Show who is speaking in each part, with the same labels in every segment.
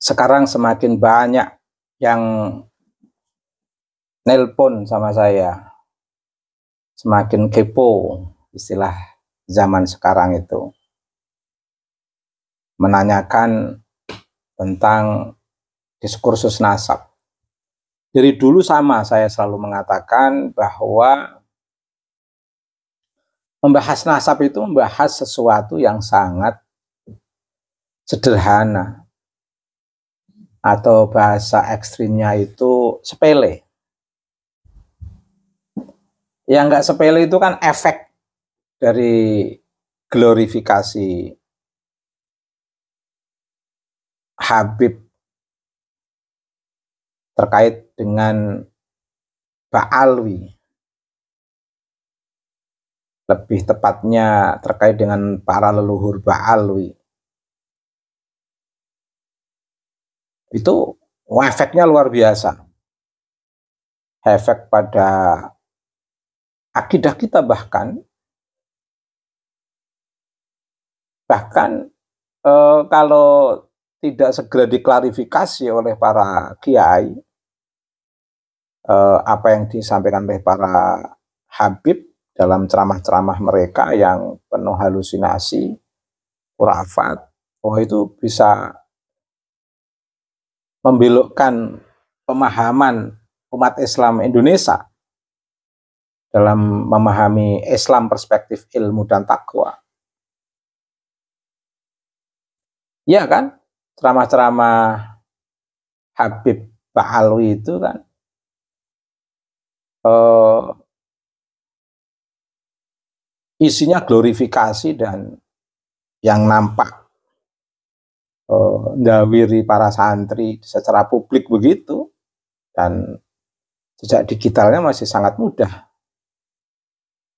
Speaker 1: Sekarang semakin banyak yang nelpon sama saya, semakin kepo, istilah zaman sekarang itu, menanyakan tentang diskursus nasab. Dari dulu sama, saya selalu mengatakan bahwa membahas nasab itu membahas sesuatu yang sangat sederhana, atau bahasa ekstrimnya itu sepele. Yang nggak sepele itu kan efek dari glorifikasi Habib terkait dengan Ba'alwi, lebih tepatnya terkait dengan para leluhur Ba'alwi. Itu efeknya luar biasa. Efek pada akidah kita bahkan kalau tidak segera diklarifikasi oleh para kiai, apa yang disampaikan oleh para habib dalam ceramah-ceramah mereka yang penuh halusinasi, khurafat, itu bisa membelokkan pemahaman umat Islam Indonesia dalam memahami Islam perspektif ilmu dan takwa. Ya kan, ceramah-ceramah Habib Ba'alwi itu kan isinya glorifikasi dan yang nampak ndawiri para santri secara publik begitu, dan jejak digitalnya masih sangat mudah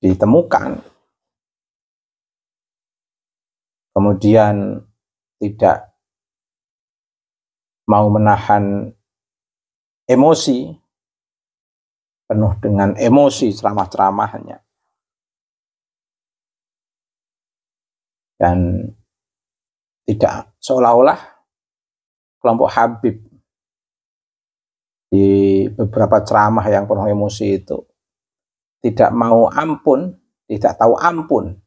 Speaker 1: ditemukan. Kemudian tidak mau menahan emosi, penuh dengan emosi ceramah-ceramahnya, dan tidak, seolah-olah kelompok Habib di beberapa ceramah yang penuh emosi itu tidak mau ampun, tidak tahu ampun,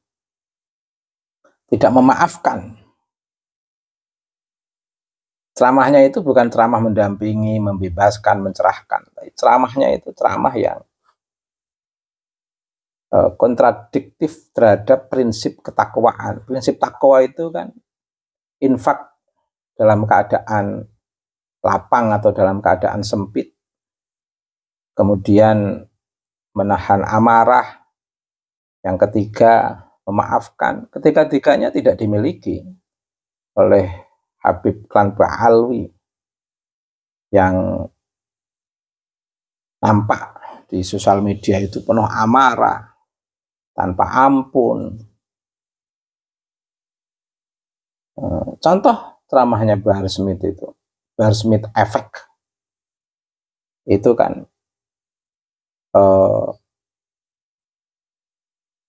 Speaker 1: tidak memaafkan. Ceramahnya itu bukan ceramah mendampingi, membebaskan, mencerahkan. Ceramahnya itu ceramah yang kontradiktif terhadap prinsip ketakwaan. Prinsip takwa itu kan infak dalam keadaan lapang atau dalam keadaan sempit, kemudian menahan amarah, yang ketiga memaafkan. Ketiga-tiganya tidak dimiliki oleh Habib Klan Ba'alwi yang nampak di sosial media itu penuh amarah, tanpa ampun. Contoh ceramahnya Bahar Smith itu, Bahar Smith Effect, itu kan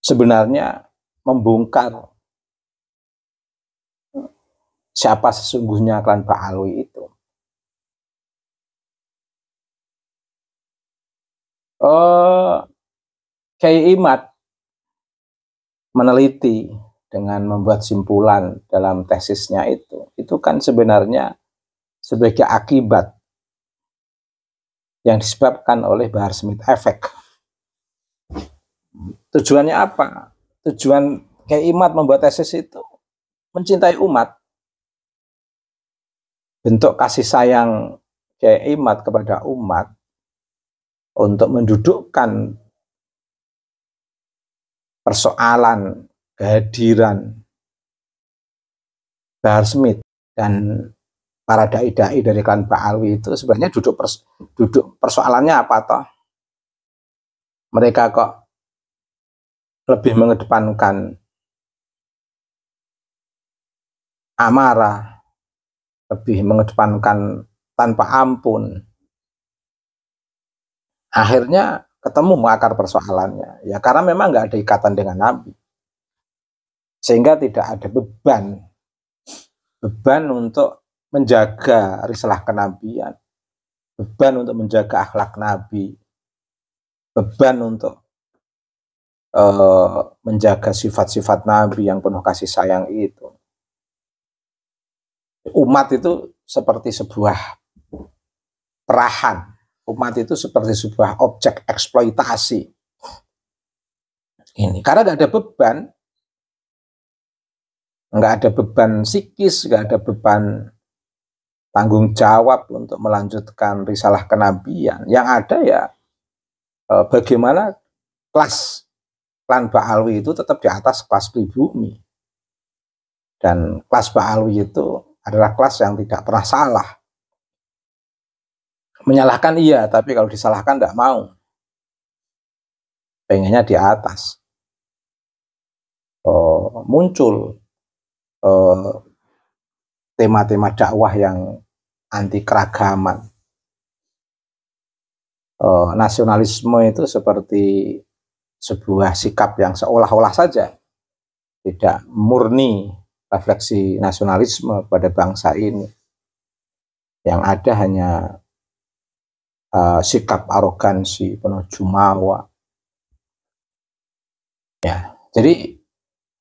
Speaker 1: sebenarnya membongkar siapa sesungguhnya Klan Ba'alwi itu. Kiai Imad meneliti dengan membuat simpulan dalam tesisnya itu kan sebenarnya sebagai akibat yang disebabkan oleh Bahar Smith Effect. Tujuannya apa? Tujuan Kiai Imad membuat tesis itu mencintai umat. Bentuk kasih sayang Kiai Imad kepada umat untuk mendudukkan persoalan kehadiran Bahar Smith dan para dai-dai dari Klan Ba'alwi itu sebenarnya duduk persoalannya apa toh? Mereka kok lebih mengedepankan amarah, lebih mengedepankan tanpa ampun. Akhirnya ketemu akar persoalannya, ya karena memang nggak ada ikatan dengan Nabi, sehingga tidak ada beban untuk menjaga risalah kenabian, beban untuk menjaga akhlak Nabi, beban untuk menjaga sifat-sifat Nabi yang penuh kasih sayang itu. Umat itu seperti sebuah perahan. Umat itu seperti sebuah objek eksploitasi. Ini karena nggak ada beban, psikis, nggak ada beban tanggung jawab untuk melanjutkan risalah kenabian. Yang ada ya bagaimana klan Ba'alwi itu tetap di atas kelas pribumi. Dan kelas Ba'alwi itu adalah kelas yang tidak pernah salah. Menyalahkan iya, tapi kalau disalahkan tidak mau. Pengennya di atas. Muncul tema-tema dakwah yang anti keragaman. Nasionalisme itu seperti sebuah sikap yang seolah-olah saja tidak murni refleksi nasionalisme pada bangsa ini. Yang ada hanya sikap arogansi, penuh jumawa. Ya, jadi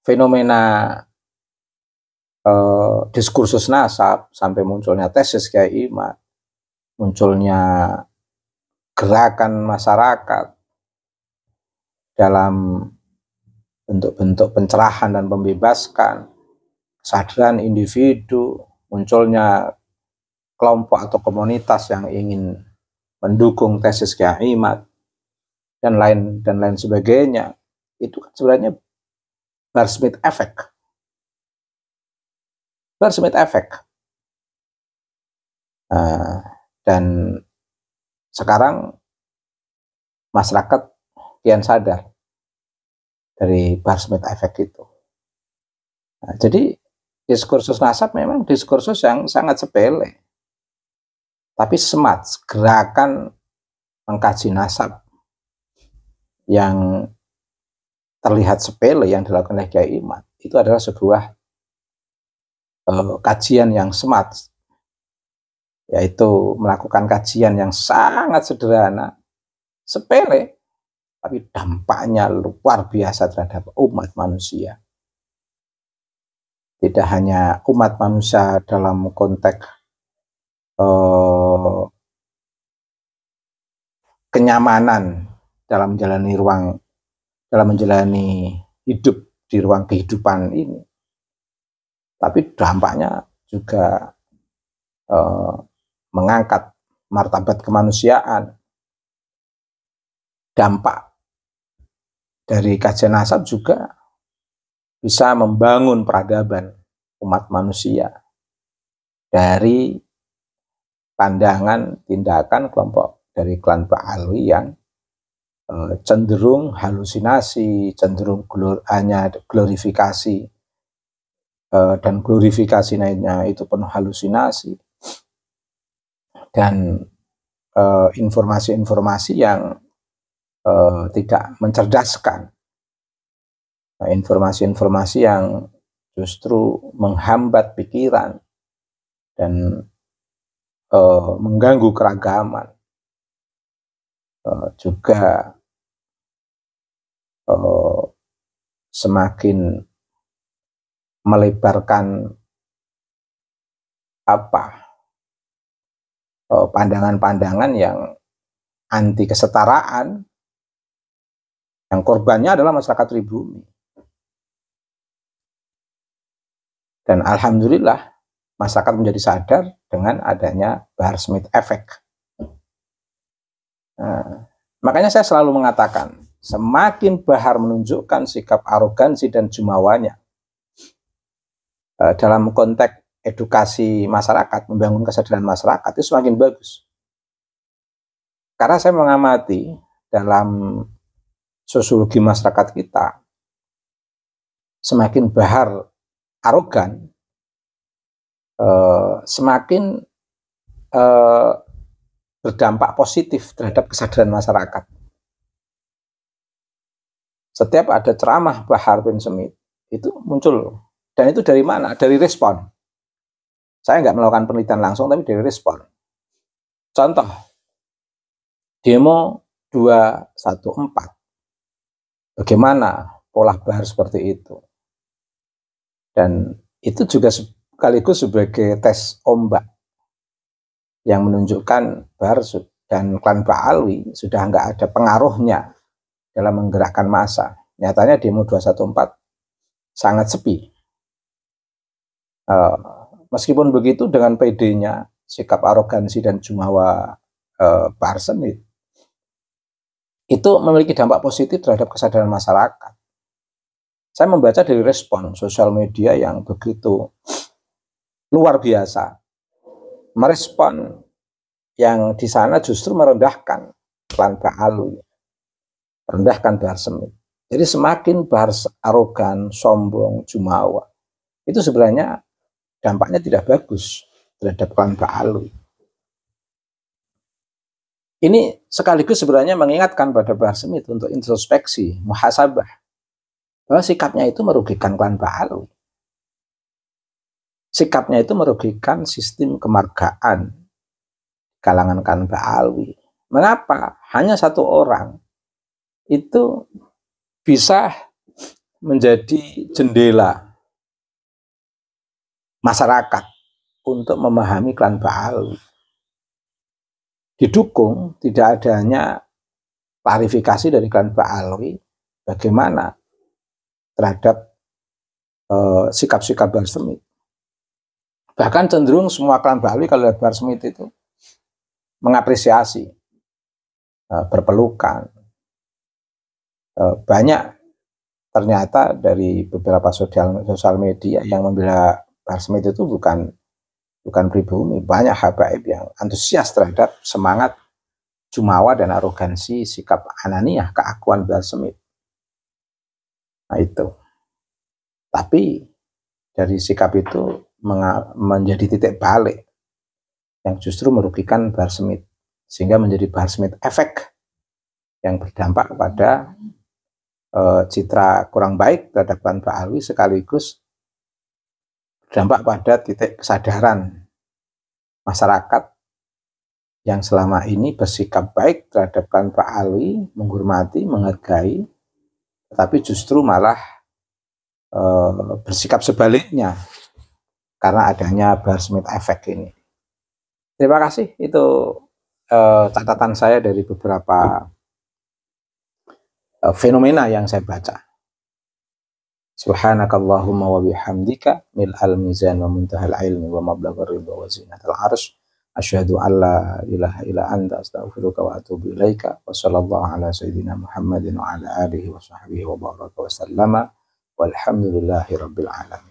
Speaker 1: fenomena diskursus nasab sampai munculnya tesis Kiai Imad, munculnya gerakan masyarakat dalam bentuk-bentuk pencerahan dan pembebaskan, kesadaran individu, munculnya kelompok atau komunitas yang ingin mendukung tesis Kiai Imad dan lain sebagainya. Itu kan sebenarnya Barsmith Effect. Barsmith Effect. Dan sekarang masyarakat kian sadar dari Barsmith Effect itu. Jadi diskursus nasab memang diskursus yang sangat sepele. Tapi gerakan mengkaji nasab yang terlihat sepele yang dilakukan oleh Kiai Imad itu adalah sebuah kajian yang yaitu melakukan kajian yang sangat sederhana, sepele, tapi dampaknya luar biasa terhadap umat manusia. Tidak hanya umat manusia dalam konteks kenyamanan dalam menjalani hidup di ruang kehidupan ini, tapi dampaknya juga mengangkat martabat kemanusiaan. Dampak dari kajian nasab juga bisa membangun peradaban umat manusia dari pandangan tindakan kelompok dari klan Ba'alwi yang cenderung halusinasi, cenderung hanya glorifikasi, dan glorifikasinya itu penuh halusinasi dan informasi-informasi yang tidak mencerdaskan, informasi-informasi yang justru menghambat pikiran dan mengganggu keragaman, juga semakin melebarkan pandangan-pandangan yang anti kesetaraan, yang korbannya adalah masyarakat pribumi. Dan alhamdulillah masyarakat menjadi sadar dengan adanya Barsmith Effect. Makanya saya selalu mengatakan, semakin Bahar menunjukkan sikap arogansi dan jumawanya dalam konteks edukasi masyarakat, membangun kesadaran masyarakat, itu semakin bagus. Karena saya mengamati dalam sosiologi masyarakat kita, semakin Bahar arogan, semakin berdampak positif terhadap kesadaran masyarakat. Setiap ada ceramah Bahar bin Smith, itu muncul. Dan itu dari mana? Dari respon. Saya nggak melakukan penelitian langsung, tapi dari respon. Contoh, demo 214. Bagaimana pola bahar seperti itu? Dan itu juga sekaligus sebagai tes ombak yang menunjukkan Bahar dan klan Ba'alwi sudah nggak ada pengaruhnya dalam menggerakkan massa. Nyatanya demo 214 sangat sepi. Meskipun begitu, dengan PD-nya, sikap arogansi dan jumawa Bahar Smith itu memiliki dampak positif terhadap kesadaran masyarakat. Saya membaca dari respon sosial media yang begitu luar biasa. Merespon yang di sana justru merendahkan klan Ba'alwi, merendahkan Bahar Smith. Jadi semakin Bahar arogan, sombong, jumawa, itu sebenarnya dampaknya tidak bagus terhadap klan Ba'alwi. Ini sekaligus sebenarnya mengingatkan pada Bahar Smith untuk introspeksi, muhasabah, bahwa sikapnya itu merugikan klan Ba'alwi. Sikapnya itu merugikan sistem kemargaan kalangan klan Ba'alwi. Mengapa hanya satu orang itu bisa menjadi jendela masyarakat untuk memahami klan Ba'alwi? Didukung tidak adanya klarifikasi dari klan Ba'alwi bagaimana terhadap sikap-sikap Bahar Smith. Bahkan cenderung semua klan Ba'alwi kalau lihat Bahar Smith itu mengapresiasi, berpelukan. Banyak ternyata dari beberapa sosial media yang membela Bahar Smith itu bukan pribumi. Banyak habaib yang antusias terhadap semangat jumawa dan arogansi sikap ananiah, keakuan Bahar Smith. Nah itu. Tapi dari sikap itu menjadi titik balik yang justru merugikan Bahar Smith, sehingga menjadi Bahar Smith efek yang berdampak kepada citra kurang baik terhadap klan Ba'alwi, sekaligus berdampak pada titik kesadaran masyarakat yang selama ini bersikap baik terhadap klan Ba'alwi, menghormati, menghargai, tetapi justru malah bersikap sebaliknya karena adanya Bahar Smith efek ini. Terima kasih, itu catatan saya dari beberapa fenomena yang saya baca. Subhanakallahumma wa bihamdika mil'al mizan wa muntahal ilmi wa mablaghar ridha wa zinatal arsh. Asyhadu an la ilaha illa anta astaghfiruka wa atubu ilaika. Wa sallallahu ala sayyidina Muhammadin wa ala alihi wa sahbihi wa baraka wa sallama. Walhamdulillahi rabbil alamin.